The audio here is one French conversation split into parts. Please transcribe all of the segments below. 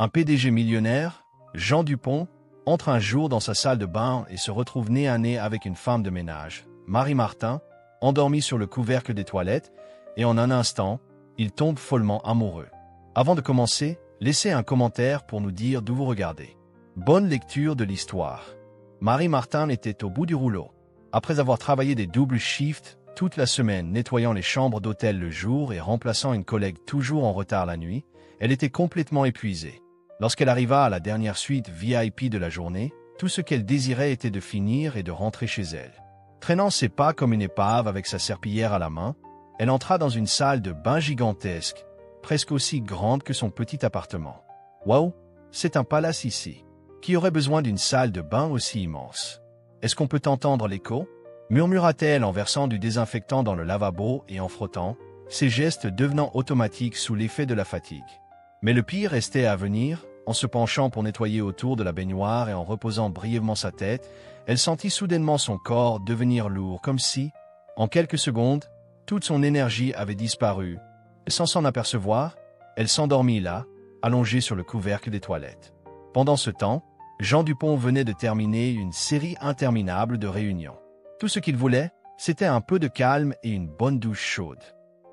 Un PDG millionnaire, Jean Dupont, entre un jour dans sa salle de bain et se retrouve nez à nez avec une femme de ménage, Marie Martin, endormie sur le couvercle des toilettes, et en un instant, il tombe follement amoureux. Avant de commencer, laissez un commentaire pour nous dire d'où vous regardez. Bonne lecture de l'histoire. Marie Martin était au bout du rouleau. Après avoir travaillé des doubles shifts toute la semaine, nettoyant les chambres d'hôtel le jour et remplaçant une collègue toujours en retard la nuit, elle était complètement épuisée. Lorsqu'elle arriva à la dernière suite VIP de la journée, tout ce qu'elle désirait était de finir et de rentrer chez elle. Traînant ses pas comme une épave avec sa serpillière à la main, elle entra dans une salle de bain gigantesque, presque aussi grande que son petit appartement. Waouh, c'est un palace ici. Qui aurait besoin d'une salle de bain aussi immense? Est-ce qu'on peut entendre l'écho? Murmura-t-elle en versant du désinfectant dans le lavabo et en frottant, ses gestes devenant automatiques sous l'effet de la fatigue. Mais le pire restait à venir. En se penchant pour nettoyer autour de la baignoire et en reposant brièvement sa tête, elle sentit soudainement son corps devenir lourd, comme si, en quelques secondes, toute son énergie avait disparu. Sans s'en apercevoir, elle s'endormit là, allongée sur le couvercle des toilettes. Pendant ce temps, Jean Dupont venait de terminer une série interminable de réunions. Tout ce qu'il voulait, c'était un peu de calme et une bonne douche chaude.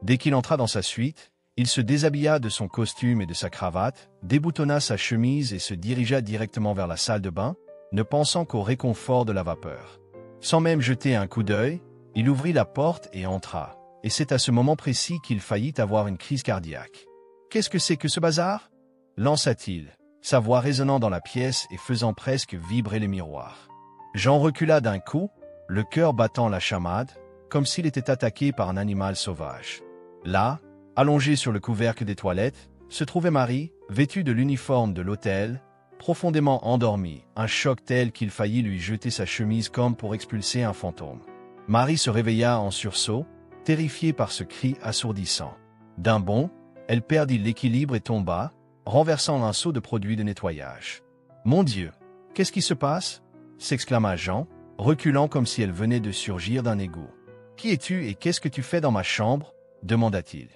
Dès qu'il entra dans sa suite, il se déshabilla de son costume et de sa cravate, déboutonna sa chemise et se dirigea directement vers la salle de bain, ne pensant qu'au réconfort de la vapeur. Sans même jeter un coup d'œil, il ouvrit la porte et entra. Et c'est à ce moment précis qu'il faillit avoir une crise cardiaque. « Qu'est-ce que c'est que ce bazar ?» lança-t-il, sa voix résonnant dans la pièce et faisant presque vibrer les miroirs. Jean recula d'un coup, le cœur battant la chamade, comme s'il était attaqué par un animal sauvage. Là, allongée sur le couvercle des toilettes, se trouvait Marie, vêtue de l'uniforme de l'hôtel, profondément endormie, un choc tel qu'il faillit lui jeter sa chemise comme pour expulser un fantôme. Marie se réveilla en sursaut, terrifiée par ce cri assourdissant. D'un bond, elle perdit l'équilibre et tomba, renversant un seau de produit de nettoyage. « Mon Dieu, qu'est-ce qui se passe ?» s'exclama Jean, reculant comme si elle venait de surgir d'un égout. « Qui es-tu et qu'est-ce que tu fais dans ma chambre ?» demanda-t-il.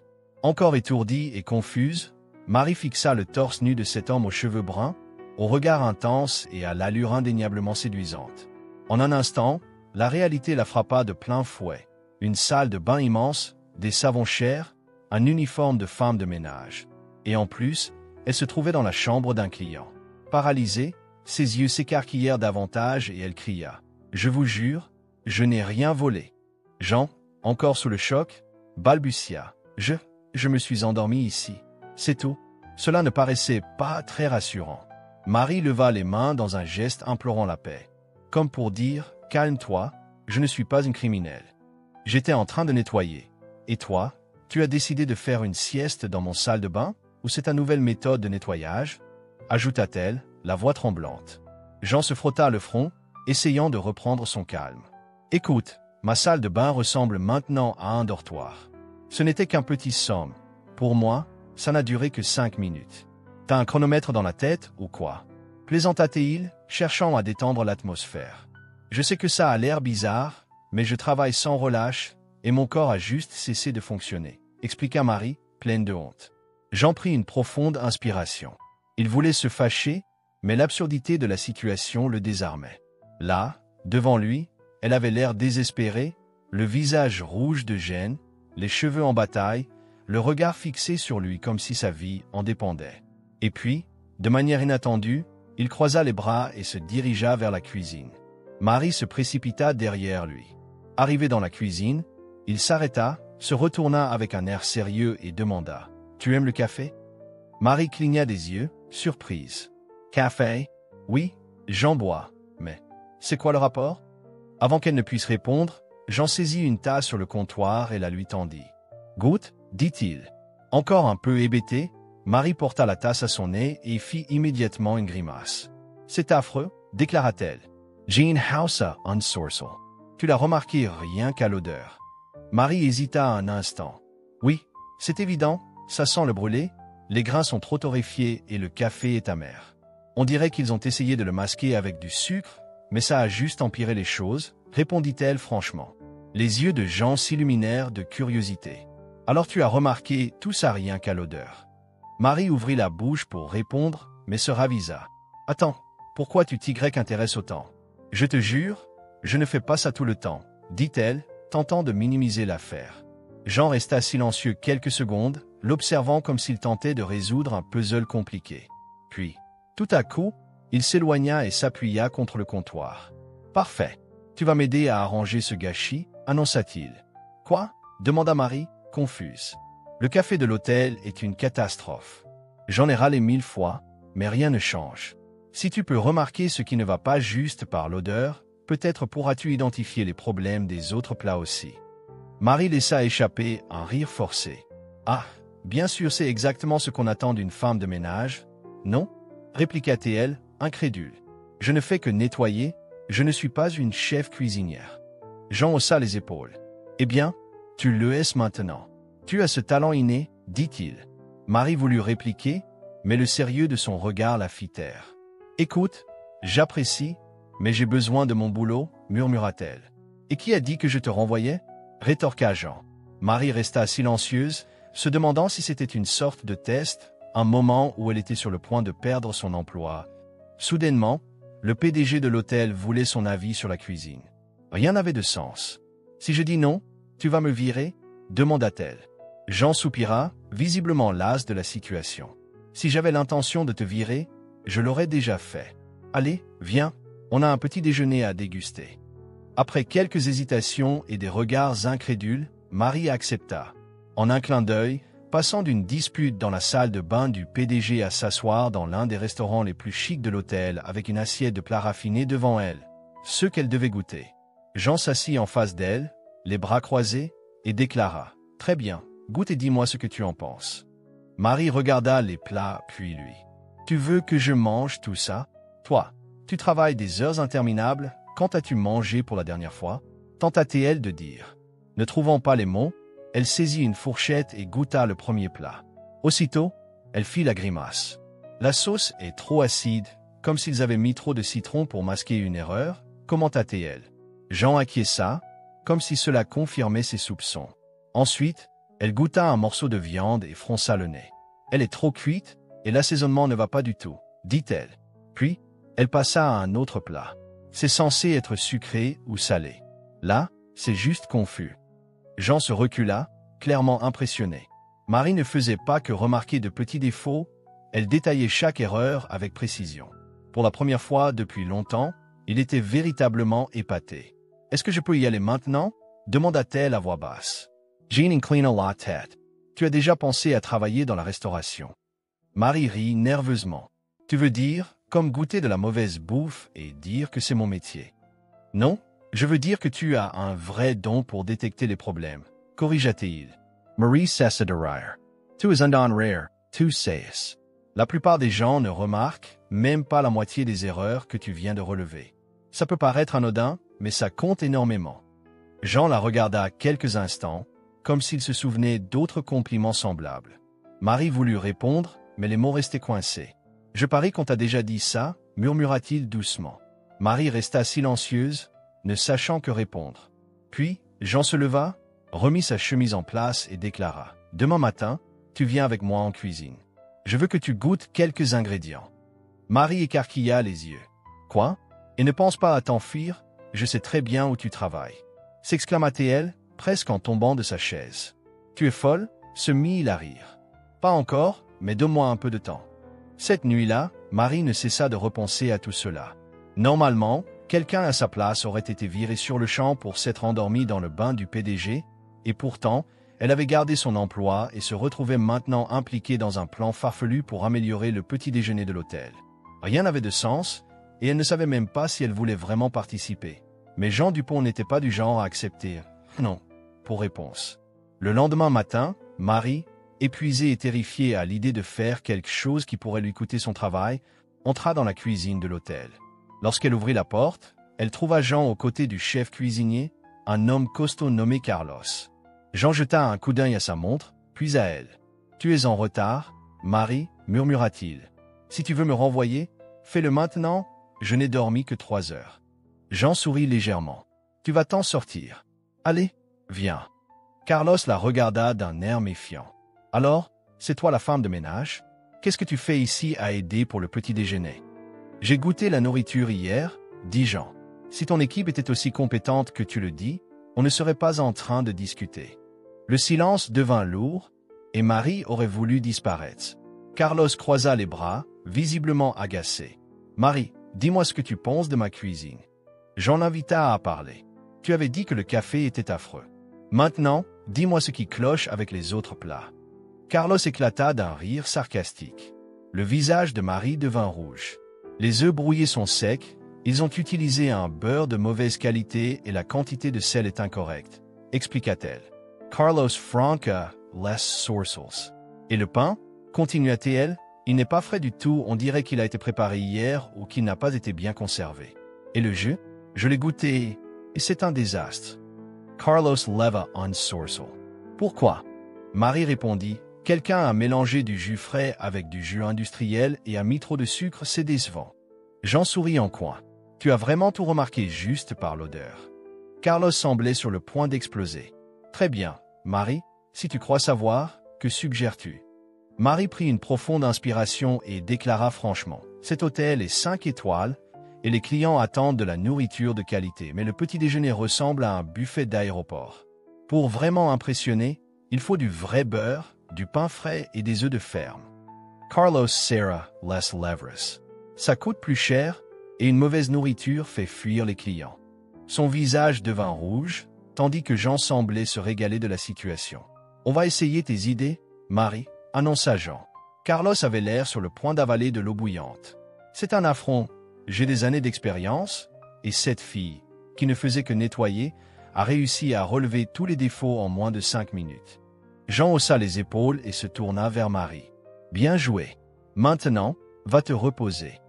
Encore étourdie et confuse, Marie fixa le torse nu de cet homme aux cheveux bruns, au regard intense et à l'allure indéniablement séduisante. En un instant, la réalité la frappa de plein fouet. Une salle de bain immense, des savons chers, un uniforme de femme de ménage. Et en plus, elle se trouvait dans la chambre d'un client. Paralysée, ses yeux s'écarquillèrent davantage et elle cria. « Je vous jure, je n'ai rien volé. » Jean, encore sous le choc, balbutia. « Je me suis endormi ici. C'est tout. » Cela ne paraissait pas très rassurant. Marie leva les mains dans un geste implorant la paix. Comme pour dire « Calme-toi, je ne suis pas une criminelle. J'étais en train de nettoyer. Et toi, tu as décidé de faire une sieste dans mon salle de bain? Ou c'est ta nouvelle méthode de nettoyage ?» ajouta-t-elle, la voix tremblante. Jean se frotta le front, essayant de reprendre son calme. « Écoute, ma salle de bain ressemble maintenant à un dortoir. Ce n'était qu'un petit somme. Pour moi, ça n'a duré que 5 minutes. T'as un chronomètre dans la tête ou quoi ?» plaisanta-t-il, cherchant à détendre l'atmosphère. « Je sais que ça a l'air bizarre, mais je travaille sans relâche et mon corps a juste cessé de fonctionner, » expliqua Marie, pleine de honte. Jean prit une profonde inspiration. Il voulait se fâcher, mais l'absurdité de la situation le désarmait. Là, devant lui, elle avait l'air désespérée, le visage rouge de gêne, les cheveux en bataille, le regard fixé sur lui comme si sa vie en dépendait. Et puis, de manière inattendue, il croisa les bras et se dirigea vers la cuisine. Marie se précipita derrière lui. Arrivé dans la cuisine, il s'arrêta, se retourna avec un air sérieux et demanda « Tu aimes le café ?» Marie cligna des yeux, surprise. « Café? Oui, j'en bois, mais c'est quoi le rapport ?» Avant qu'elle ne puisse répondre, Jean saisit une tasse sur le comptoir et la lui tendit. « Goûte ?» dit-il. Encore un peu hébétée, Marie porta la tasse à son nez et fit immédiatement une grimace. « C'est affreux, déclara-t-elle. Jean Hausa unsourcel. Tu l'as remarqué rien qu'à l'odeur. » Marie hésita un instant. « Oui, c'est évident, ça sent le brûlé, les grains sont trop torréfiés et le café est amer. On dirait qu'ils ont essayé de le masquer avec du sucre, mais ça a juste empiré les choses, » répondit-elle franchement. Les yeux de Jean s'illuminèrent de curiosité. « Alors tu as remarqué tout ça rien qu'à l'odeur. » Marie ouvrit la bouche pour répondre, mais se ravisa. « Attends, pourquoi tu t'y intéresses autant? Je te jure, je ne fais pas ça tout le temps, dit-elle, tentant de minimiser l'affaire. Jean resta silencieux quelques secondes, l'observant comme s'il tentait de résoudre un puzzle compliqué. Puis, tout à coup, il s'éloigna et s'appuya contre le comptoir. « Parfait. Tu vas m'aider à arranger ce gâchis ?» annonça-t-il. « Quoi ?» demanda Marie, confuse. « Le café de l'hôtel est une catastrophe. J'en ai râlé 1000 fois, mais rien ne change. Si tu peux remarquer ce qui ne va pas juste par l'odeur, peut-être pourras-tu identifier les problèmes des autres plats aussi. » Marie laissa échapper un rire forcé. « Ah, bien sûr, c'est exactement ce qu'on attend d'une femme de ménage, non ?» répliqua-t-elle, incrédule. « Je ne fais que nettoyer, je ne suis pas une chef cuisinière. » Jean haussa les épaules. « Eh bien, tu le es maintenant. Tu as ce talent inné, dit-il. » Marie voulut répliquer, mais le sérieux de son regard la fit taire. « Écoute, j'apprécie, mais j'ai besoin de mon boulot, murmura-t-elle. « Et qui a dit que je te renvoyais ?» rétorqua Jean. Marie resta silencieuse, se demandant si c'était une sorte de test, un moment où elle était sur le point de perdre son emploi. Soudainement, le PDG de l'hôtel voulait son avis sur la cuisine. Rien n'avait de sens. « Si je dis non, tu vas me virer ?» demanda-t-elle. Jean soupira, visiblement las de la situation. « Si j'avais l'intention de te virer, je l'aurais déjà fait. Allez, viens, on a un petit déjeuner à déguster. » Après quelques hésitations et des regards incrédules, Marie accepta. En un clin d'œil, passant d'une dispute dans la salle de bain du PDG à s'asseoir dans l'un des restaurants les plus chics de l'hôtel avec une assiette de plats raffinés devant elle, ceux qu'elle devait goûter. Jean s'assit en face d'elle, les bras croisés, et déclara « Très bien, goûte et dis-moi ce que tu en penses. » Marie regarda les plats, puis lui. « Tu veux que je mange tout ça? Toi, tu travailles des heures interminables. Quand as-tu mangé pour la dernière fois ?» tenta-t-elle de dire. Ne trouvant pas les mots, elle saisit une fourchette et goûta le premier plat. Aussitôt, elle fit la grimace. « La sauce est trop acide, comme s'ils avaient mis trop de citron pour masquer une erreur, » commenta-t-elle. Jean acquiesça, comme si cela confirmait ses soupçons. Ensuite, elle goûta un morceau de viande et fronça le nez. « Elle est trop cuite, et l'assaisonnement ne va pas du tout, » dit-elle. Puis, elle passa à un autre plat. C'est censé être sucré ou salé. Là, c'est juste confus. Jean se recula, clairement impressionné. Marie ne faisait pas que remarquer de petits défauts, elle détaillait chaque erreur avec précision. Pour la première fois depuis longtemps, il était véritablement épaté. « Est-ce que je peux y aller maintenant ?» demanda-t-elle à voix basse. Jean inclina la tête. « Tu as déjà pensé à travailler dans la restauration ?» Marie rit nerveusement. « Tu veux dire, comme goûter de la mauvaise bouffe et dire que c'est mon métier. » « Non, je veux dire que tu as un vrai don pour détecter les problèmes, corrigea-t-il. Marie cessa de rire. « Tu es un don rare, tu sais. La plupart des gens ne remarquent même pas la moitié des erreurs que tu viens de relever. Ça peut paraître anodin, mais ça compte énormément. » Jean la regarda quelques instants, comme s'il se souvenait d'autres compliments semblables. Marie voulut répondre, mais les mots restaient coincés. « Je parie qu'on t'a déjà dit ça, » murmura-t-il doucement. Marie resta silencieuse, ne sachant que répondre. Puis, Jean se leva, remit sa chemise en place et déclara « Demain matin, tu viens avec moi en cuisine. Je veux que tu goûtes quelques ingrédients. » Marie écarquilla les yeux. « Quoi? Et ne pense pas à t'enfuir, je sais très bien où tu travailles. » s'exclama-t-elle, presque en tombant de sa chaise. « Tu es folle ?» se mit-il à rire. « Pas encore, mais donne-moi un peu de temps. » Cette nuit-là, Marie ne cessa de repenser à tout cela. Normalement, quelqu'un à sa place aurait été viré sur le champ pour s'être endormi dans le bain du PDG, et pourtant, elle avait gardé son emploi et se retrouvait maintenant impliquée dans un plan farfelu pour améliorer le petit déjeuner de l'hôtel. Rien n'avait de sens, et elle ne savait même pas si elle voulait vraiment participer. Mais Jean Dupont n'était pas du genre à accepter « non » pour réponse. Le lendemain matin, Marie, épuisée et terrifiée à l'idée de faire quelque chose qui pourrait lui coûter son travail, entra dans la cuisine de l'hôtel. Lorsqu'elle ouvrit la porte, elle trouva Jean aux côtés du chef cuisinier, un homme costaud nommé Carlos. Jean jeta un coup d'œil à sa montre, puis à elle. « Tu es en retard, Marie, murmura-t-il. Si tu veux me renvoyer, fais-le maintenant, je n'ai dormi que 3 heures. » Jean sourit légèrement. « Tu vas t'en sortir. Allez, viens. » Carlos la regarda d'un air méfiant. « Alors, c'est toi la femme de ménage ?» qu'est-ce que tu fais ici à aider pour le petit déjeuner? J'ai goûté la nourriture hier, dit Jean. Si ton équipe était aussi compétente que tu le dis, on ne serait pas en train de discuter. Le silence devint lourd, et Marie aurait voulu disparaître. Carlos croisa les bras, visiblement agacé. Marie, dis-moi ce que tu penses de ma cuisine. Jean l'invita à parler. Tu avais dit que le café était affreux. Maintenant, dis-moi ce qui cloche avec les autres plats. Carlos éclata d'un rire sarcastique. Le visage de Marie devint rouge. Les œufs brouillés sont secs, ils ont utilisé un beurre de mauvaise qualité et la quantité de sel est incorrecte, expliqua-t-elle. Carlos Franca, less sourcils. Et le pain, continua-t-elle, il n'est pas frais du tout, on dirait qu'il a été préparé hier ou qu'il n'a pas été bien conservé. Et le jus, je l'ai goûté, et c'est un désastre. Carlos leva un sourcil. Pourquoi? Marie répondit, quelqu'un a mélangé du jus frais avec du jus industriel et a mis trop de sucre, c'est décevant. Jean sourit en coin. Tu as vraiment tout remarqué juste par l'odeur. Carlos semblait sur le point d'exploser. Très bien, Marie, si tu crois savoir, que suggères-tu? Marie prit une profonde inspiration et déclara franchement, cet hôtel est 5 étoiles et les clients attendent de la nourriture de qualité, mais le petit déjeuner ressemble à un buffet d'aéroport. Pour vraiment impressionner, il faut du vrai beurre, du pain frais et des œufs de ferme. Carlos serra las lèvres. Ça coûte plus cher et une mauvaise nourriture fait fuir les clients. Son visage devint rouge, tandis que Jean semblait se régaler de la situation. On va essayer tes idées, Marie, annonça Jean. Carlos avait l'air sur le point d'avaler de l'eau bouillante. C'est un affront. J'ai des années d'expérience, et cette fille, qui ne faisait que nettoyer, a réussi à relever tous les défauts en moins de 5 minutes. Jean haussa les épaules et se tourna vers Marie. Bien joué. Maintenant, va te reposer.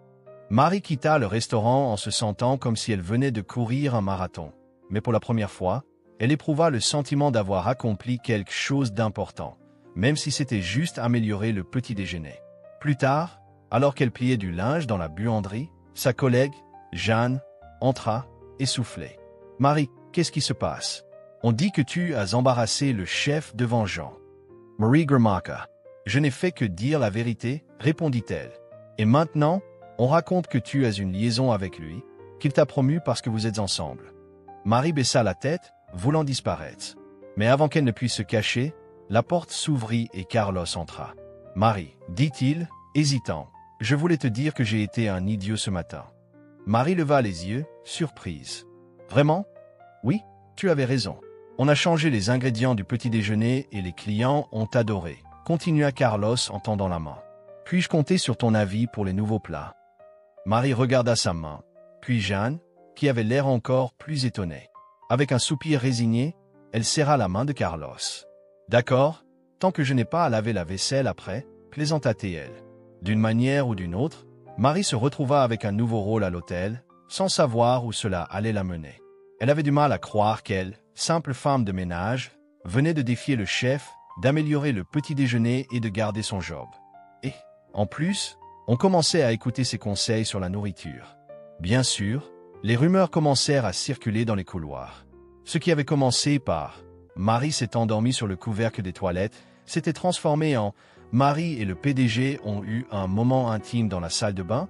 Marie quitta le restaurant en se sentant comme si elle venait de courir un marathon. Mais pour la première fois, elle éprouva le sentiment d'avoir accompli quelque chose d'important, même si c'était juste améliorer le petit déjeuner. Plus tard, alors qu'elle pliait du linge dans la buanderie, sa collègue, Jeanne, entra, essoufflée. « Marie, qu'est-ce qui se passe? On dit que tu as embarrassé le chef devant Jean. » Marie grimaqua. « Je n'ai fait que dire la vérité, répondit-elle. Et maintenant, on raconte que tu as une liaison avec lui, qu'il t'a promu parce que vous êtes ensemble. » Marie baissa la tête, voulant disparaître. Mais avant qu'elle ne puisse se cacher, la porte s'ouvrit et Carlos entra. « Marie, dit-il, hésitant, je voulais te dire que j'ai été un idiot ce matin. » Marie leva les yeux, surprise. « Vraiment? Oui, tu avais raison. On a changé les ingrédients du petit déjeuner et les clients ont adoré, continua Carlos en tendant la main. Puis-je compter sur ton avis pour les nouveaux plats? Marie regarda sa main, puis Jeanne, qui avait l'air encore plus étonnée. Avec un soupir résigné, elle serra la main de Carlos. « D'accord, tant que je n'ai pas à laver la vaisselle après, plaisanta-t-elle. D'une manière ou d'une autre, Marie se retrouva avec un nouveau rôle à l'hôtel, sans savoir où cela allait la mener. Elle avait du mal à croire qu'elle, simple femme de ménage, venait de défier le chef, d'améliorer le petit déjeuner et de garder son job. Et, en plus, on commençait à écouter ses conseils sur la nourriture. Bien sûr, les rumeurs commencèrent à circuler dans les couloirs. Ce qui avait commencé par « Marie s'est endormie sur le couvercle des toilettes » s'était transformé en « Marie et le PDG ont eu un moment intime dans la salle de bain ».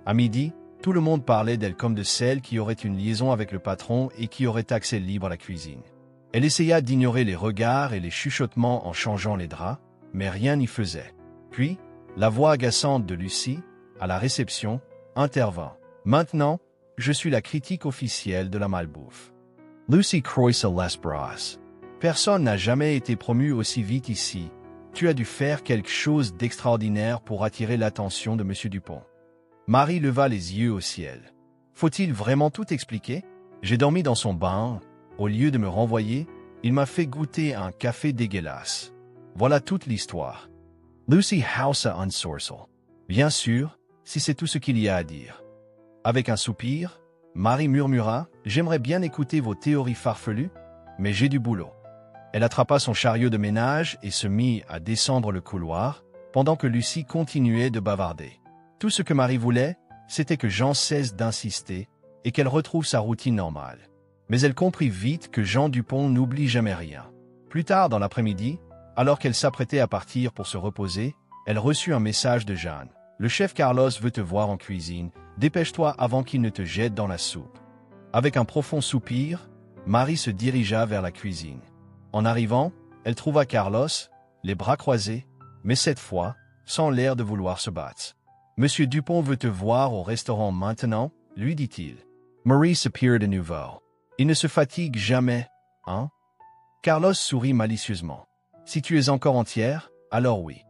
À midi, tout le monde parlait d'elle comme de celle qui aurait une liaison avec le patron et qui aurait accès libre à la cuisine. Elle essaya d'ignorer les regards et les chuchotements en changeant les draps, mais rien n'y faisait. Puis, la voix agaçante de Lucie, à la réception, intervint. « Maintenant, je suis la critique officielle de la malbouffe. » Lucie croisa les bras. « Personne n'a jamais été promu aussi vite ici. Tu as dû faire quelque chose d'extraordinaire pour attirer l'attention de M. Dupont. » Marie leva les yeux au ciel. « Faut-il vraiment tout expliquer? J'ai dormi dans son bain. Au lieu de me renvoyer, il m'a fait goûter un café dégueulasse. Voilà toute l'histoire. » Lucie haussa un sourcil. « Bien sûr, si c'est tout ce qu'il y a à dire. » Avec un soupir, Marie murmura « J'aimerais bien écouter vos théories farfelues, mais j'ai du boulot. » Elle attrapa son chariot de ménage et se mit à descendre le couloir, pendant que Lucie continuait de bavarder. Tout ce que Marie voulait, c'était que Jean cesse d'insister et qu'elle retrouve sa routine normale. Mais elle comprit vite que Jean Dupont n'oublie jamais rien. Plus tard dans l'après-midi, alors qu'elle s'apprêtait à partir pour se reposer, elle reçut un message de Jeanne. Le chef Carlos veut te voir en cuisine. Dépêche-toi avant qu'il ne te jette dans la soupe. Avec un profond soupir, Marie se dirigea vers la cuisine. En arrivant, elle trouva Carlos, les bras croisés, mais cette fois, sans l'air de vouloir se battre. « Monsieur Dupont veut te voir au restaurant maintenant » lui dit-il. Marie soupira de nouveau. « Il ne se fatigue jamais, hein ?» Carlos sourit malicieusement. « Si tu es encore entière, alors oui. »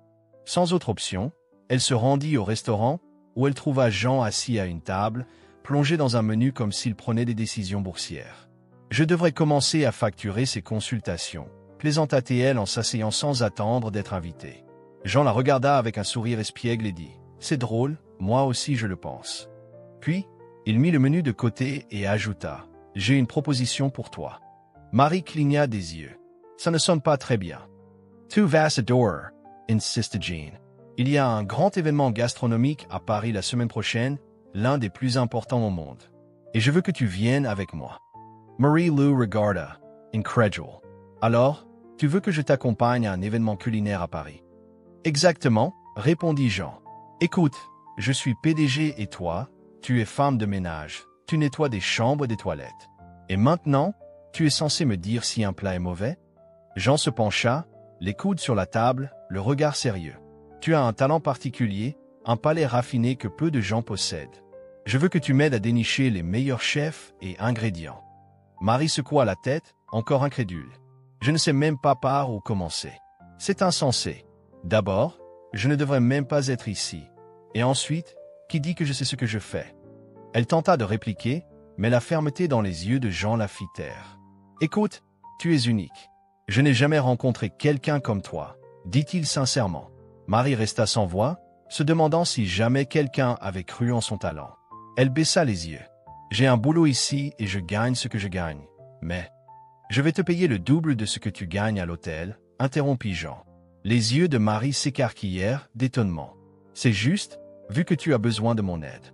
Sans autre option, elle se rendit au restaurant, où elle trouva Jean assis à une table, plongé dans un menu comme s'il prenait des décisions boursières. « Je devrais commencer à facturer ces consultations », plaisanta-t-elle en s'asseyant sans attendre d'être invitée. Jean la regarda avec un sourire espiègle et dit « C'est drôle, moi aussi je le pense. » Puis, il mit le menu de côté et ajouta « J'ai une proposition pour toi. » Marie cligna des yeux. « Ça ne sonne pas très bien. »« Tu vas adorer » insiste Jean. « Il y a un grand événement gastronomique à Paris la semaine prochaine, l'un des plus importants au monde. Et je veux que tu viennes avec moi. » Marie le regarda, incrédule. « Alors, tu veux que je t'accompagne à un événement culinaire à Paris? » « Exactement, » répondit Jean. « Écoute, je suis PDG et toi, tu es femme de ménage, tu nettoies des chambres et des toilettes. Et maintenant, tu es censé me dire si un plat est mauvais? » Jean se pencha, les coudes sur la table, le regard sérieux. « Tu as un talent particulier, un palais raffiné que peu de gens possèdent. Je veux que tu m'aides à dénicher les meilleurs chefs et ingrédients. » Marie secoua la tête, encore incrédule. « Je ne sais même pas par où commencer. C'est insensé. D'abord, je ne devrais même pas être ici. Et ensuite, qui dit que je sais ce que je fais? » Elle tenta de répliquer, mais la fermeté dans les yeux de Jean la fit taire. « Écoute, tu es unique. Je n'ai jamais rencontré quelqu'un comme toi, » dit-il sincèrement. Marie resta sans voix, se demandant si jamais quelqu'un avait cru en son talent. Elle baissa les yeux. « J'ai un boulot ici et je gagne ce que je gagne. Mais je vais te payer le double de ce que tu gagnes à l'hôtel, » interrompit Jean. Les yeux de Marie s'écarquillèrent d'étonnement. « C'est juste, vu que tu as besoin de mon aide. »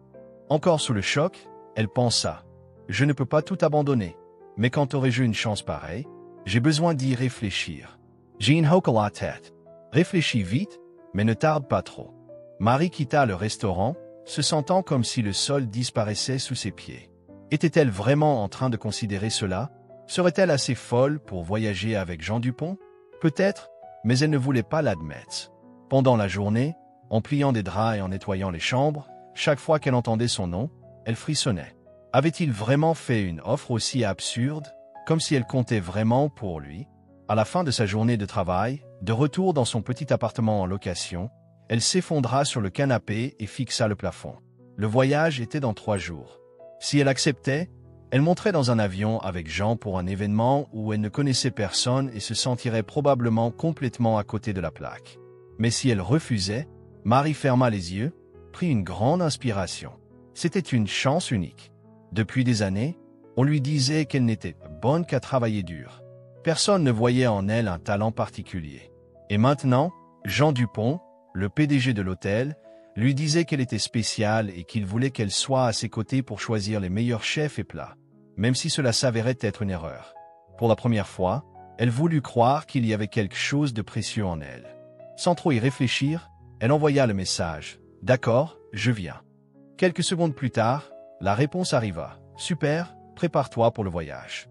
Encore sous le choc, elle pensa. « Je ne peux pas tout abandonner. Mais quand aurais-je une chance pareille? J'ai besoin d'y réfléchir. » Jean hocha la tête. « Réfléchis vite, mais ne tarde pas trop. » Marie quitta le restaurant, se sentant comme si le sol disparaissait sous ses pieds. Était-elle vraiment en train de considérer cela? Serait-elle assez folle pour voyager avec Jean Dupont? Peut-être, mais elle ne voulait pas l'admettre. Pendant la journée, en pliant des draps et en nettoyant les chambres, chaque fois qu'elle entendait son nom, elle frissonnait. Avait-il vraiment fait une offre aussi absurde, comme si elle comptait vraiment pour lui? À la fin de sa journée de travail, de retour dans son petit appartement en location, elle s'effondra sur le canapé et fixa le plafond. Le voyage était dans 3 jours. Si elle acceptait, elle monterait dans un avion avec Jean pour un événement où elle ne connaissait personne et se sentirait probablement complètement à côté de la plaque. Mais si elle refusait, Marie ferma les yeux, prit une grande inspiration. C'était une chance unique. Depuis des années, on lui disait qu'elle n'était bonne qu'à travailler dur. Personne ne voyait en elle un talent particulier. Et maintenant, Jean Dupont, le PDG de l'hôtel, lui disait qu'elle était spéciale et qu'il voulait qu'elle soit à ses côtés pour choisir les meilleurs chefs et plats, même si cela s'avérait être une erreur. Pour la première fois, elle voulut croire qu'il y avait quelque chose de précieux en elle. Sans trop y réfléchir, elle envoya le message « D'accord, je viens ». Quelques secondes plus tard, la réponse arriva « Super, prépare-toi pour le voyage ».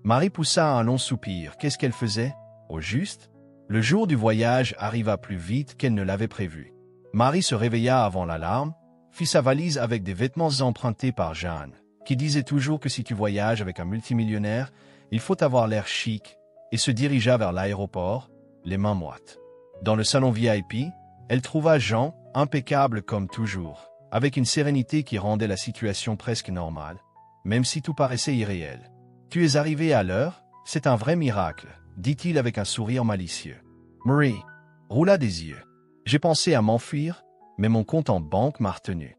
Marie poussa un long soupir. Qu'est-ce qu'elle faisait? Au juste, le jour du voyage arriva plus vite qu'elle ne l'avait prévu. Marie se réveilla avant l'alarme, fit sa valise avec des vêtements empruntés par Jeanne, qui disait toujours que si tu voyages avec un multimillionnaire, il faut avoir l'air chic, et se dirigea vers l'aéroport, les mains moites. Dans le salon VIP, elle trouva Jean, impeccable comme toujours, avec une sérénité qui rendait la situation presque normale, même si tout paraissait irréel. « Tu es arrivé à l'heure, c'est un vrai miracle, » dit-il avec un sourire malicieux. Marie roula des yeux. « J'ai pensé à m'enfuir, mais mon compte en banque m'a retenu. »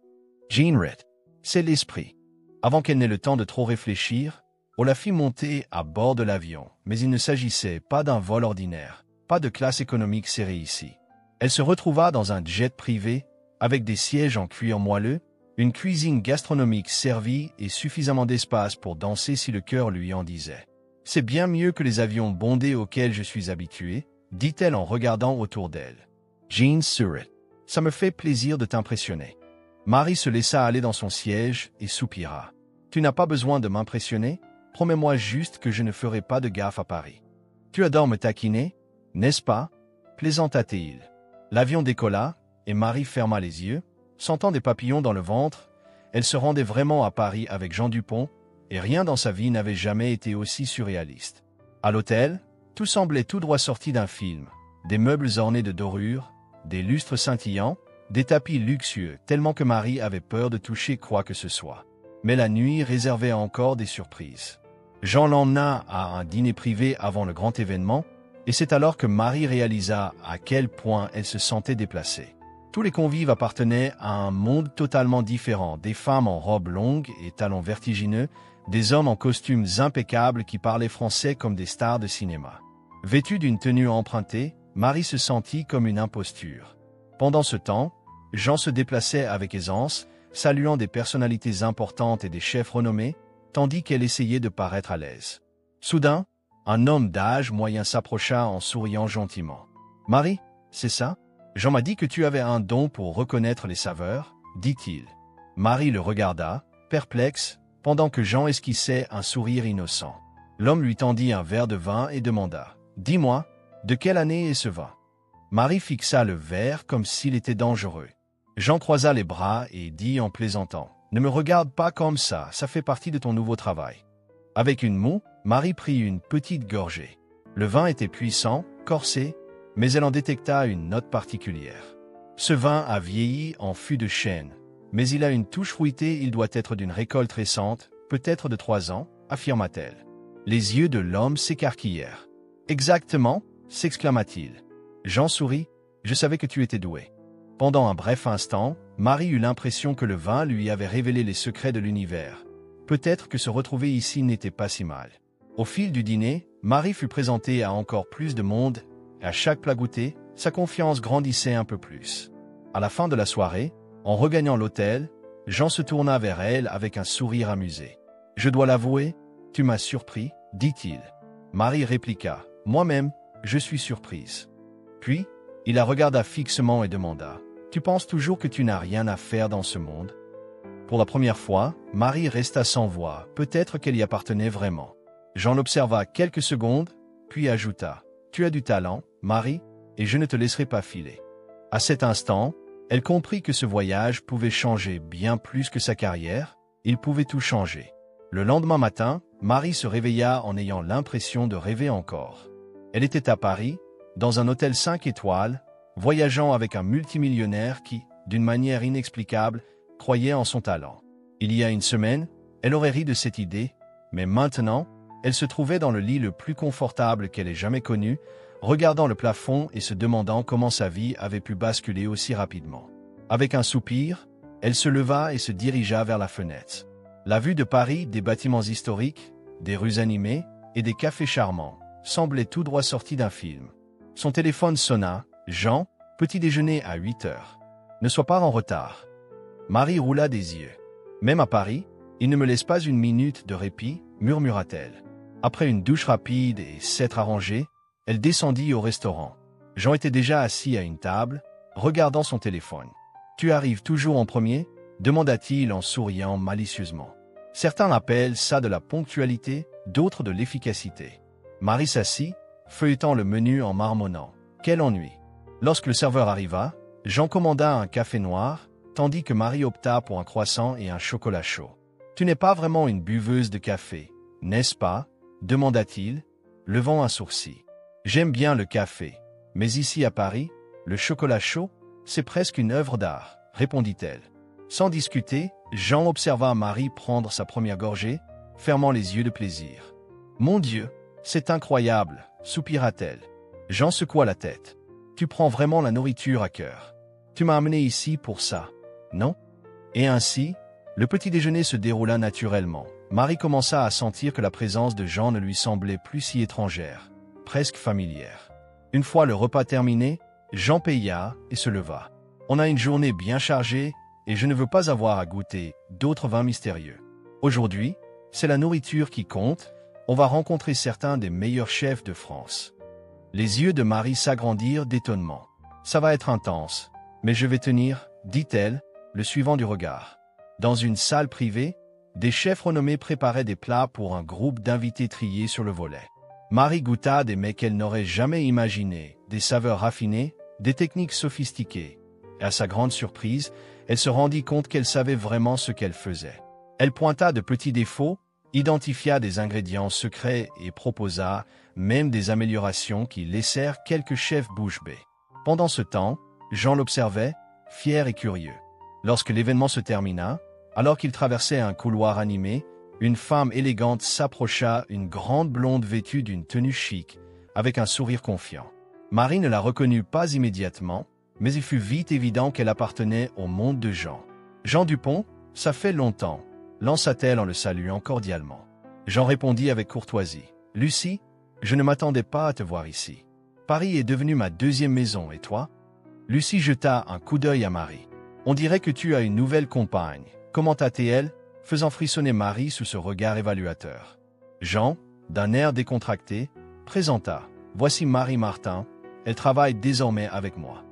Jean rit. C'est l'esprit. Avant qu'elle n'ait le temps de trop réfléchir, on la fit monter à bord de l'avion, mais il ne s'agissait pas d'un vol ordinaire, pas de classe économique serrée ici. Elle se retrouva dans un jet privé, avec des sièges en cuir moelleux, une cuisine gastronomique servie et suffisamment d'espace pour danser si le cœur lui en disait. « C'est bien mieux que les avions bondés auxquels je suis habitué, » dit-elle en regardant autour d'elle. Jean sourit. Ça me fait plaisir de t'impressionner. Marie se laissa aller dans son siège et soupira. Tu n'as pas besoin de m'impressionner? Promets-moi juste que je ne ferai pas de gaffe à Paris. Tu adores me taquiner, n'est-ce pas? Plaisanta-t-il. L'avion décolla, et Marie ferma les yeux. Sentant des papillons dans le ventre, elle se rendait vraiment à Paris avec Jean Dupont, et rien dans sa vie n'avait jamais été aussi surréaliste. À l'hôtel, tout semblait tout droit sorti d'un film. Des meubles ornés de dorures, des lustres scintillants, des tapis luxueux, tellement que Marie avait peur de toucher quoi que ce soit. Mais la nuit réservait encore des surprises. Jean l'emmena à un dîner privé avant le grand événement, et c'est alors que Marie réalisa à quel point elle se sentait déplacée. Tous les convives appartenaient à un monde totalement différent, des femmes en robes longues et talons vertigineux, des hommes en costumes impeccables qui parlaient français comme des stars de cinéma. Vêtue d'une tenue empruntée, Marie se sentit comme une imposture. Pendant ce temps, Jean se déplaçait avec aisance, saluant des personnalités importantes et des chefs renommés, tandis qu'elle essayait de paraître à l'aise. Soudain, un homme d'âge moyen s'approcha en souriant gentiment. « Marie, c'est ça? Jean m'a dit que tu avais un don pour reconnaître les saveurs, dit-il. » Marie le regarda, perplexe, pendant que Jean esquissait un sourire innocent. L'homme lui tendit un verre de vin et demanda « Dis-moi, de quelle année est ce vin ?» Marie fixa le verre comme s'il était dangereux. Jean croisa les bras et dit en plaisantant « Ne me regarde pas comme ça fait partie de ton nouveau travail. » Avec une moue, Marie prit une petite gorgée. Le vin était puissant, corsé, mais elle en détecta une note particulière. Ce vin a vieilli en fût de chêne, mais il a une touche fruitée, il doit être d'une récolte récente, peut-être de 3 ans, affirma-t-elle. Les yeux de l'homme s'écarquillèrent. « Exactement, s'exclama-t-il. Jean sourit, je savais que tu étais doué. Pendant un bref instant, Marie eut l'impression que le vin lui avait révélé les secrets de l'univers. Peut-être que se retrouver ici n'était pas si mal. Au fil du dîner, Marie fut présentée à encore plus de monde, et à chaque plat goûté, sa confiance grandissait un peu plus. À la fin de la soirée, en regagnant l'hôtel, Jean se tourna vers elle avec un sourire amusé. « Je dois l'avouer, tu m'as surpris, dit-il. » Marie répliqua, « Moi-même, je suis surprise. » Puis, il la regarda fixement et demanda, « Tu penses toujours que tu n'as rien à faire dans ce monde ?» Pour la première fois, Marie resta sans voix, peut-être qu'elle y appartenait vraiment. Jean l'observa quelques secondes, puis ajouta, « Tu as du talent, Marie, et je ne te laisserai pas filer. » À cet instant, elle comprit que ce voyage pouvait changer bien plus que sa carrière, il pouvait tout changer. Le lendemain matin, Marie se réveilla en ayant l'impression de rêver encore. Elle était à Paris, dans un hôtel 5 étoiles, voyageant avec un multimillionnaire qui, d'une manière inexplicable, croyait en son talent. Il y a une semaine, elle aurait ri de cette idée, mais maintenant, elle se trouvait dans le lit le plus confortable qu'elle ait jamais connu, regardant le plafond et se demandant comment sa vie avait pu basculer aussi rapidement. Avec un soupir, elle se leva et se dirigea vers la fenêtre. La vue de Paris, des bâtiments historiques, des rues animées et des cafés charmants, semblait tout droit sorti d'un film. Son téléphone sonna. « Jean, petit déjeuner à 8 heures. Ne sois pas en retard. » Marie roula des yeux. « Même à Paris, il ne me laisse pas une minute de répit, » murmura-t-elle. Après une douche rapide et s'être arrangée, elle descendit au restaurant. Jean était déjà assis à une table, regardant son téléphone. « Tu arrives toujours en premier ?» demanda-t-il en souriant malicieusement. Certains appellent ça de la ponctualité, d'autres de l'efficacité. Marie s'assit, feuilletant le menu en marmonnant. Quel ennui! Lorsque le serveur arriva, Jean commanda un café noir, tandis que Marie opta pour un croissant et un chocolat chaud. « Tu n'es pas vraiment une buveuse de café, n'est-ce pas ?» demanda-t-il, levant un sourcil. « J'aime bien le café, mais ici à Paris, le chocolat chaud, c'est presque une œuvre d'art, » répondit-elle. Sans discuter, Jean observa Marie prendre sa première gorgée, fermant les yeux de plaisir. « Mon Dieu, c'est incroyable !» soupira-t-elle. Jean secoua la tête. « Tu prends vraiment la nourriture à cœur. Tu m'as amené ici pour ça, non ?» Et ainsi, le petit déjeuner se déroula naturellement. Marie commença à sentir que la présence de Jean ne lui semblait plus si étrangère, presque familière. Une fois le repas terminé, Jean paya et se leva. « On a une journée bien chargée et je ne veux pas avoir à goûter d'autres vins mystérieux. Aujourd'hui, c'est la nourriture qui compte. On va rencontrer certains des meilleurs chefs de France. » Les yeux de Marie s'agrandirent d'étonnement. « Ça va être intense. Mais je vais tenir, dit-elle, le suivant du regard. Dans une salle privée, des chefs renommés préparaient des plats pour un groupe d'invités triés sur le volet. Marie goûta des mets qu'elle n'aurait jamais imaginés, des saveurs raffinées, des techniques sophistiquées. Et à sa grande surprise, elle se rendit compte qu'elle savait vraiment ce qu'elle faisait. Elle pointa de petits défauts, identifia des ingrédients secrets et proposa même des améliorations qui laissèrent quelques chefs bouche bée. Pendant ce temps, Jean l'observait, fier et curieux. Lorsque l'événement se termina, alors qu'il traversait un couloir animé, une femme élégante s'approcha, une grande blonde vêtue d'une tenue chic, avec un sourire confiant. Marie ne la reconnut pas immédiatement, mais il fut vite évident qu'elle appartenait au monde de Jean. « Jean Dupont, ça fait longtemps », lança-t-elle en le saluant cordialement. Jean répondit avec courtoisie. « Lucie, je ne m'attendais pas à te voir ici. Paris est devenu ma deuxième maison, et toi ?» Lucie jeta un coup d'œil à Marie. « On dirait que tu as une nouvelle compagne. » commenta-t-elle, faisant frissonner Marie sous ce regard évaluateur. Jean, d'un air décontracté, présenta. « Voici Marie Martin, elle travaille désormais avec moi. »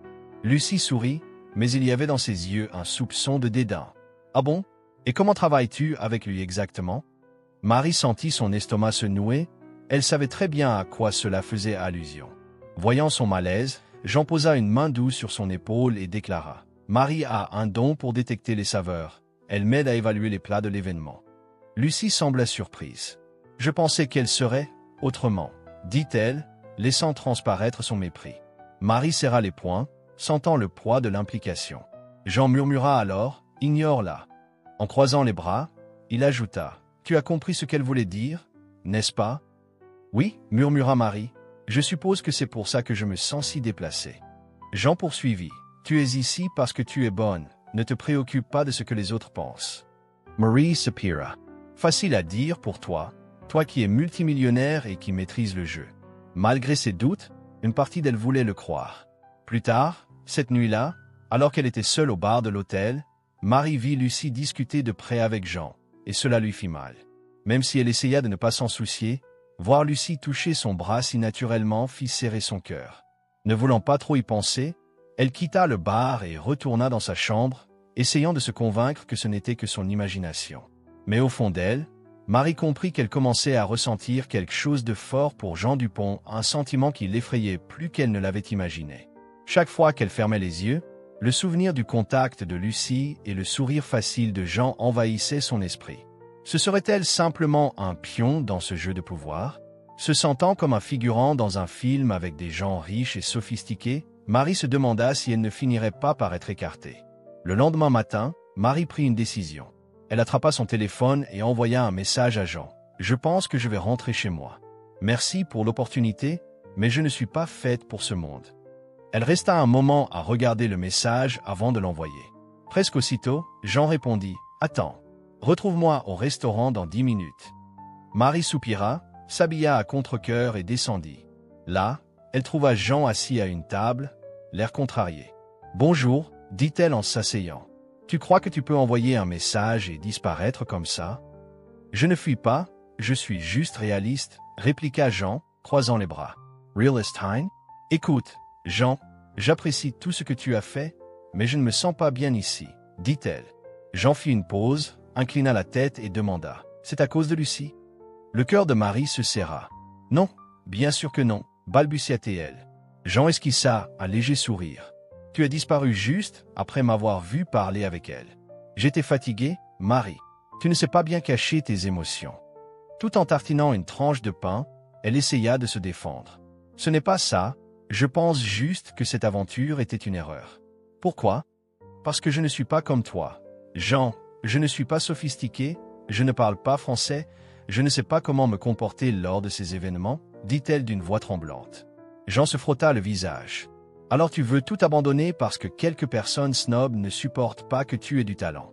Lucie sourit, mais il y avait dans ses yeux un soupçon de dédain. « Ah bon? Et comment travailles-tu avec lui exactement ?» Marie sentit son estomac se nouer, elle savait très bien à quoi cela faisait allusion. Voyant son malaise, Jean posa une main douce sur son épaule et déclara. « Marie a un don pour détecter les saveurs. Elle m'aide à évaluer les plats de l'événement. » Lucie sembla surprise. « Je pensais qu'elle serait autrement, » dit-elle, laissant transparaître son mépris. Marie serra les poings, sentant le poids de l'implication. Jean murmura alors, « Ignore-la. » En croisant les bras, il ajouta, « Tu as compris ce qu'elle voulait dire, n'est-ce pas ?» « Oui, » murmura Marie, « je suppose que c'est pour ça que je me sens si déplacée. » Jean poursuivit, « Tu es ici parce que tu es bonne, ne te préoccupe pas de ce que les autres pensent. » Marie soupira. « Facile à dire pour toi, toi qui es multimillionnaire et qui maîtrise le jeu. » Malgré ses doutes, une partie d'elle voulait le croire. Plus tard, cette nuit-là, alors qu'elle était seule au bar de l'hôtel, Marie vit Lucie discuter de près avec Jean, et cela lui fit mal. Même si elle essaya de ne pas s'en soucier, voir Lucie toucher son bras si naturellement fit serrer son cœur. Ne voulant pas trop y penser, elle quitta le bar et retourna dans sa chambre, essayant de se convaincre que ce n'était que son imagination. Mais au fond d'elle, Marie comprit qu'elle commençait à ressentir quelque chose de fort pour Jean Dupont, un sentiment qui l'effrayait plus qu'elle ne l'avait imaginé. Chaque fois qu'elle fermait les yeux, le souvenir du contact de Lucie et le sourire facile de Jean envahissaient son esprit. Se serait-elle simplement un pion dans ce jeu de pouvoir? Se sentant comme un figurant dans un film avec des gens riches et sophistiqués, Marie se demanda si elle ne finirait pas par être écartée. Le lendemain matin, Marie prit une décision. Elle attrapa son téléphone et envoya un message à Jean. « Je pense que je vais rentrer chez moi. Merci pour l'opportunité, mais je ne suis pas faite pour ce monde. » Elle resta un moment à regarder le message avant de l'envoyer. Presque aussitôt, Jean répondit « Attends, retrouve-moi au restaurant dans 10 minutes. » Marie soupira, s'habilla à contre-cœur et descendit. Là, elle trouva Jean assis à une table, l'air contrarié. « Bonjour, » dit-elle en s'asseyant. « Tu crois que tu peux envoyer un message et disparaître comme ça ?»« Je ne fuis pas, je suis juste réaliste, » répliqua Jean, croisant les bras. « Realistine? Écoute, Jean, j'apprécie tout ce que tu as fait, mais je ne me sens pas bien ici, » dit-elle. Jean fit une pause, inclina la tête et demanda. « C'est à cause de Lucie ?» Le cœur de Marie se serra. « Non, bien sûr que non, » balbutia-t-elle. Jean esquissa un léger sourire. « Tu as disparu juste après m'avoir vu parler avec elle. J'étais fatigué, Marie. Tu ne sais pas bien cacher tes émotions. » Tout en tartinant une tranche de pain, elle essaya de se défendre. « Ce n'est pas ça, je pense juste que cette aventure était une erreur. » « Pourquoi ? » « Parce que je ne suis pas comme toi. Jean, je ne suis pas sophistiqué, je ne parle pas français, je ne sais pas comment me comporter lors de ces événements, dit-elle d'une voix tremblante. Jean se frotta le visage. « Alors tu veux tout abandonner parce que quelques personnes snobs ne supportent pas que tu aies du talent. »«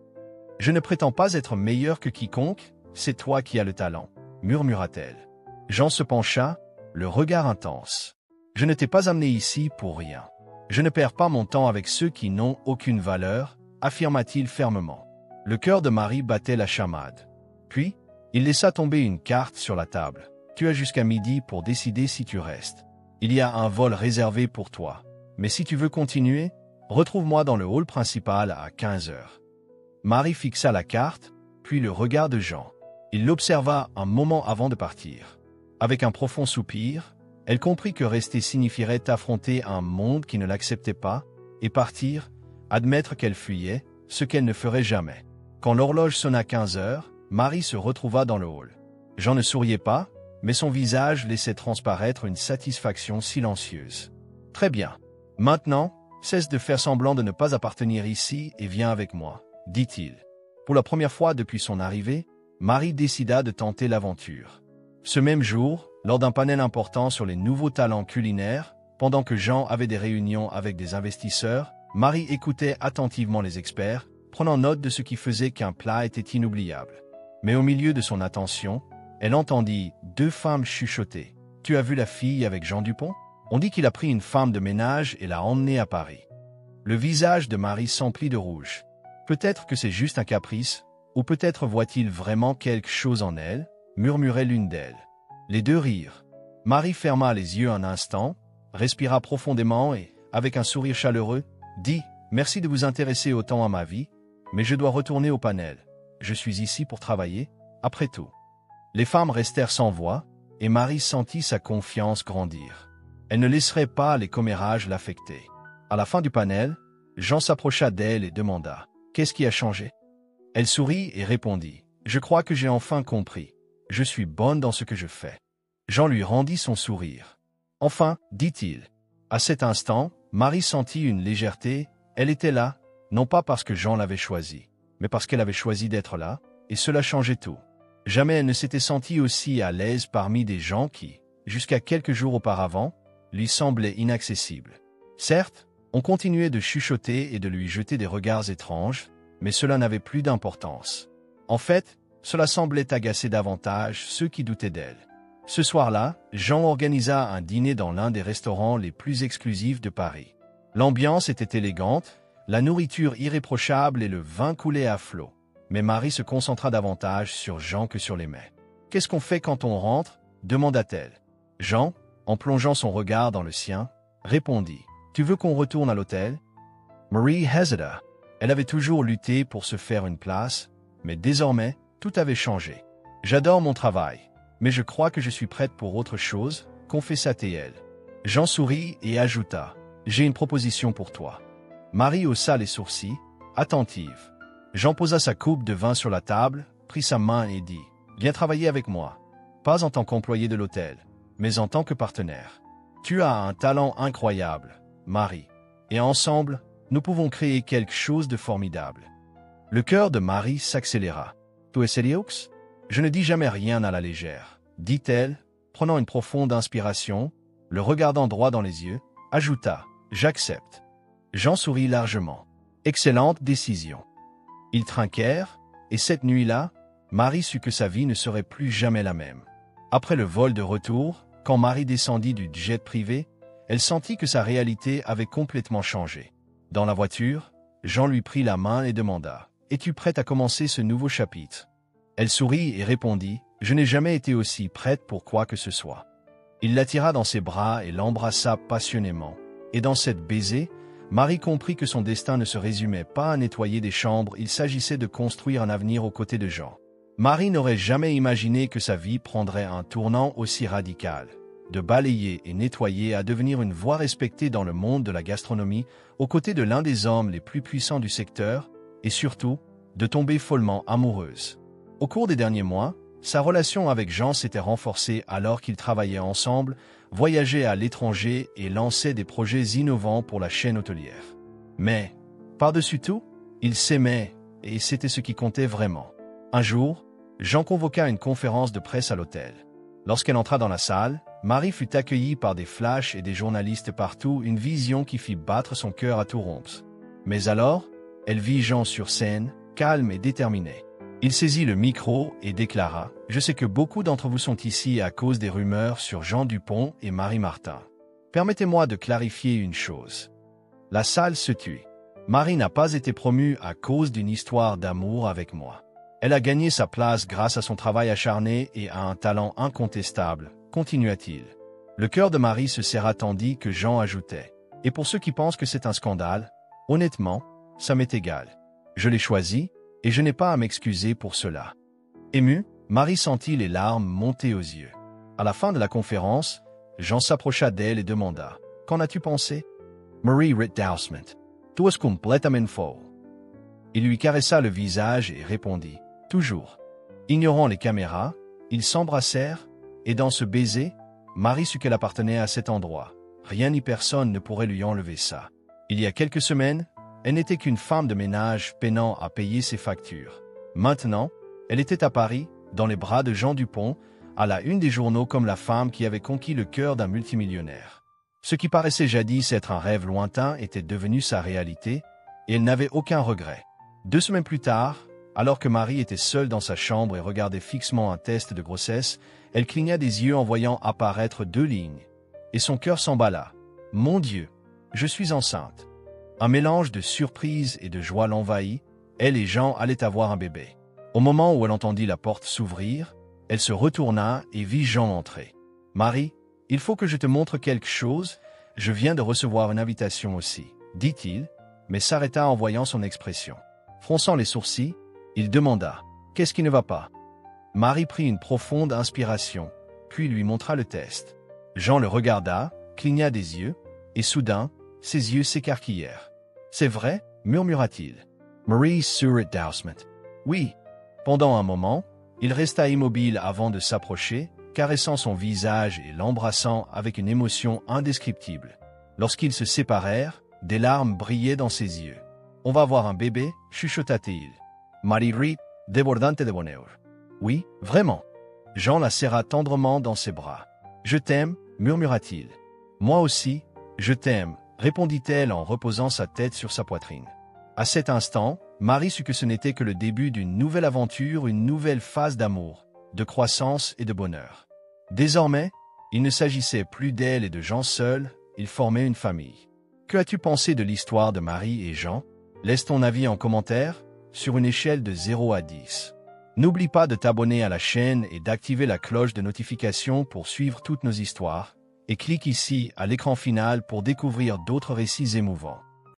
Je ne prétends pas être meilleur que quiconque, c'est toi qui as le talent, » murmura-t-elle. Jean se pencha, le regard intense. « Je ne t'ai pas amené ici pour rien. Je ne perds pas mon temps avec ceux qui n'ont aucune valeur, » affirma-t-il fermement. Le cœur de Marie battait la chamade. Puis, il laissa tomber une carte sur la table. « Tu as jusqu'à midi pour décider si tu restes. Il y a un vol réservé pour toi. Mais si tu veux continuer, retrouve-moi dans le hall principal à 15 heures. Marie fixa la carte, puis le regard de Jean. Il l'observa un moment avant de partir. Avec un profond soupir, elle comprit que rester signifierait affronter un monde qui ne l'acceptait pas, et partir, admettre qu'elle fuyait, ce qu'elle ne ferait jamais. Quand l'horloge sonna 15 heures, Marie se retrouva dans le hall. Jean ne souriait pas, mais son visage laissait transparaître une satisfaction silencieuse. « Très bien. Maintenant, cesse de faire semblant de ne pas appartenir ici et viens avec moi, » dit-il. Pour la première fois depuis son arrivée, Marie décida de tenter l'aventure. Ce même jour, lors d'un panel important sur les nouveaux talents culinaires, pendant que Jean avait des réunions avec des investisseurs, Marie écoutait attentivement les experts, prenant note de ce qui faisait qu'un plat était inoubliable. Mais au milieu de son attention, elle entendit deux femmes chuchoter. « Tu as vu la fille avec Jean Dupont? On dit qu'il a pris une femme de ménage et l'a emmenée à Paris. » Le visage de Marie s'emplit de rouge. Peut-être que c'est juste un caprice, ou peut-être voit-il vraiment quelque chose en elle, murmurait l'une d'elles. Les deux rirent. Marie ferma les yeux un instant, respira profondément et, avec un sourire chaleureux, dit « Merci de vous intéresser autant à ma vie, mais je dois retourner au panel. Je suis ici pour travailler, après tout. » Les femmes restèrent sans voix, et Marie sentit sa confiance grandir. Elle ne laisserait pas les commérages l'affecter. À la fin du panel, Jean s'approcha d'elle et demanda « Qu'est-ce qui a changé ?» Elle sourit et répondit « Je crois que j'ai enfin compris. Je suis bonne dans ce que je fais. » Jean lui rendit son sourire. « Enfin, dit-il. » À cet instant, Marie sentit une légèreté. Elle était là, non pas parce que Jean l'avait choisie, mais parce qu'elle avait choisi d'être là, et cela changeait tout. Jamais elle ne s'était sentie aussi à l'aise parmi des gens qui, jusqu'à quelques jours auparavant, lui semblaient inaccessibles. Certes, on continuait de chuchoter et de lui jeter des regards étranges, mais cela n'avait plus d'importance. En fait, cela semblait agacer davantage ceux qui doutaient d'elle. Ce soir-là, Jean organisa un dîner dans l'un des restaurants les plus exclusifs de Paris. L'ambiance était élégante, la nourriture irréprochable et le vin coulaient à flot. Mais Marie se concentra davantage sur Jean que sur les mets. « Qu'est-ce qu'on fait quand on rentre ?» demanda-t-elle. Jean, en plongeant son regard dans le sien, répondit « Tu veux qu'on retourne à l'hôtel ?» Marie hésita. Elle avait toujours lutté pour se faire une place, mais désormais, tout avait changé. « J'adore mon travail, mais je crois que je suis prête pour autre chose, confessa-t-elle. Jean sourit et ajouta « J'ai une proposition pour toi. » Marie haussa les sourcils, attentive. Jean posa sa coupe de vin sur la table, prit sa main et dit « Viens travailler avec moi, pas en tant qu'employé de l'hôtel, mais en tant que partenaire. Tu as un talent incroyable, Marie, et ensemble, nous pouvons créer quelque chose de formidable. » Le cœur de Marie s'accéléra. « Tu es sérieux? Je ne dis jamais rien à la légère, » dit-elle, prenant une profonde inspiration, le regardant droit dans les yeux, ajouta « J'accepte. » Jean sourit largement. « Excellente décision. » Ils trinquèrent, et cette nuit-là, Marie sut que sa vie ne serait plus jamais la même. Après le vol de retour, quand Marie descendit du jet privé, elle sentit que sa réalité avait complètement changé. Dans la voiture, Jean lui prit la main et demanda « Es-tu prête à commencer ce nouveau chapitre ?» Elle sourit et répondit « Je n'ai jamais été aussi prête pour quoi que ce soit. » Il l'attira dans ses bras et l'embrassa passionnément. Et dans cette baisée, Marie comprit que son destin ne se résumait pas à nettoyer des chambres, il s'agissait de construire un avenir aux côtés de Jean. Marie n'aurait jamais imaginé que sa vie prendrait un tournant aussi radical. De balayer et nettoyer à devenir une voix respectée dans le monde de la gastronomie, aux côtés de l'un des hommes les plus puissants du secteur, et surtout, de tomber follement amoureuse. Au cours des derniers mois, sa relation avec Jean s'était renforcée alors qu'ils travaillaient ensemble, voyageaient à l'étranger et lançaient des projets innovants pour la chaîne hôtelière. Mais, par-dessus tout, ils s'aimaient, et c'était ce qui comptait vraiment. Un jour, Jean convoqua une conférence de presse à l'hôtel. Lorsqu'elle entra dans la salle, Marie fut accueillie par des flashs et des journalistes partout, une vision qui fit battre son cœur à tout rompre. Mais alors, elle vit Jean sur scène, calme et déterminé. Il saisit le micro et déclara « Je sais que beaucoup d'entre vous sont ici à cause des rumeurs sur Jean Dupont et Marie Martin. Permettez-moi de clarifier une chose. » La salle se tut. Marie n'a pas été promue à cause d'une histoire d'amour avec moi. Elle a gagné sa place grâce à son travail acharné et à un talent incontestable, continua-t-il. Le cœur de Marie se serra tandis que Jean ajoutait « Et pour ceux qui pensent que c'est un scandale, Honnêtement, ça m'est égal. Je l'ai choisi, et je n'ai pas à m'excuser pour cela. Ému, Marie sentit les larmes monter aux yeux. À la fin de la conférence, Jean s'approcha d'elle et demanda « Qu'en as-tu pensé ?» Marie Ritdousement. « Tu es complètement folle. » Il lui caressa le visage et répondit « Toujours. » Ignorant les caméras, ils s'embrassèrent, et dans ce baiser, Marie sut qu'elle appartenait à cet endroit. Rien ni personne ne pourrait lui enlever ça. Il y a quelques semaines, elle n'était qu'une femme de ménage peinant à payer ses factures. Maintenant, elle était à Paris, dans les bras de Jean Dupont, à la une des journaux comme la femme qui avait conquis le cœur d'un multimillionnaire. Ce qui paraissait jadis être un rêve lointain était devenu sa réalité, et elle n'avait aucun regret. 2 semaines plus tard, alors que Marie était seule dans sa chambre et regardait fixement un test de grossesse, elle cligna des yeux en voyant apparaître 2 lignes. Et son cœur s'emballa. « Mon Dieu, je suis enceinte. » Un mélange de surprise et de joie l'envahit. Elle et Jean allaient avoir un bébé. Au moment où elle entendit la porte s'ouvrir, elle se retourna et vit Jean entrer. « Marie, il faut que je te montre quelque chose. Je viens de recevoir une invitation aussi, » dit-il, mais s'arrêta en voyant son expression. Fronçant les sourcils, il demanda « Qu'est-ce qui ne va pas ?» Marie prit une profonde inspiration, puis lui montra le test. Jean le regarda, cligna des yeux, et soudain, ses yeux s'écarquillèrent. « C'est vrai ?» murmura-t-il. Marie Ritdousement. « Oui. » Pendant un moment, il resta immobile avant de s'approcher, caressant son visage et l'embrassant avec une émotion indescriptible. Lorsqu'ils se séparèrent, des larmes brillaient dans ses yeux. « On va avoir un bébé » chuchota-t-il. Marie rit, débordante de bonheur. « Oui, vraiment. » Jean la serra tendrement dans ses bras. « Je t'aime » murmura-t-il. « Moi aussi, je t'aime » répondit-elle en reposant sa tête sur sa poitrine. À cet instant, Marie sut que ce n'était que le début d'une nouvelle aventure, une nouvelle phase d'amour, de croissance et de bonheur. Désormais, il ne s'agissait plus d'elle et de Jean seul, ils formaient une famille. Que as-tu pensé de l'histoire de Marie et Jean? Laisse ton avis en commentaire, sur une échelle de 0 à 10. N'oublie pas de t'abonner à la chaîne et d'activer la cloche de notification pour suivre toutes nos histoires, et clique ici à l'écran final pour découvrir d'autres récits émouvants.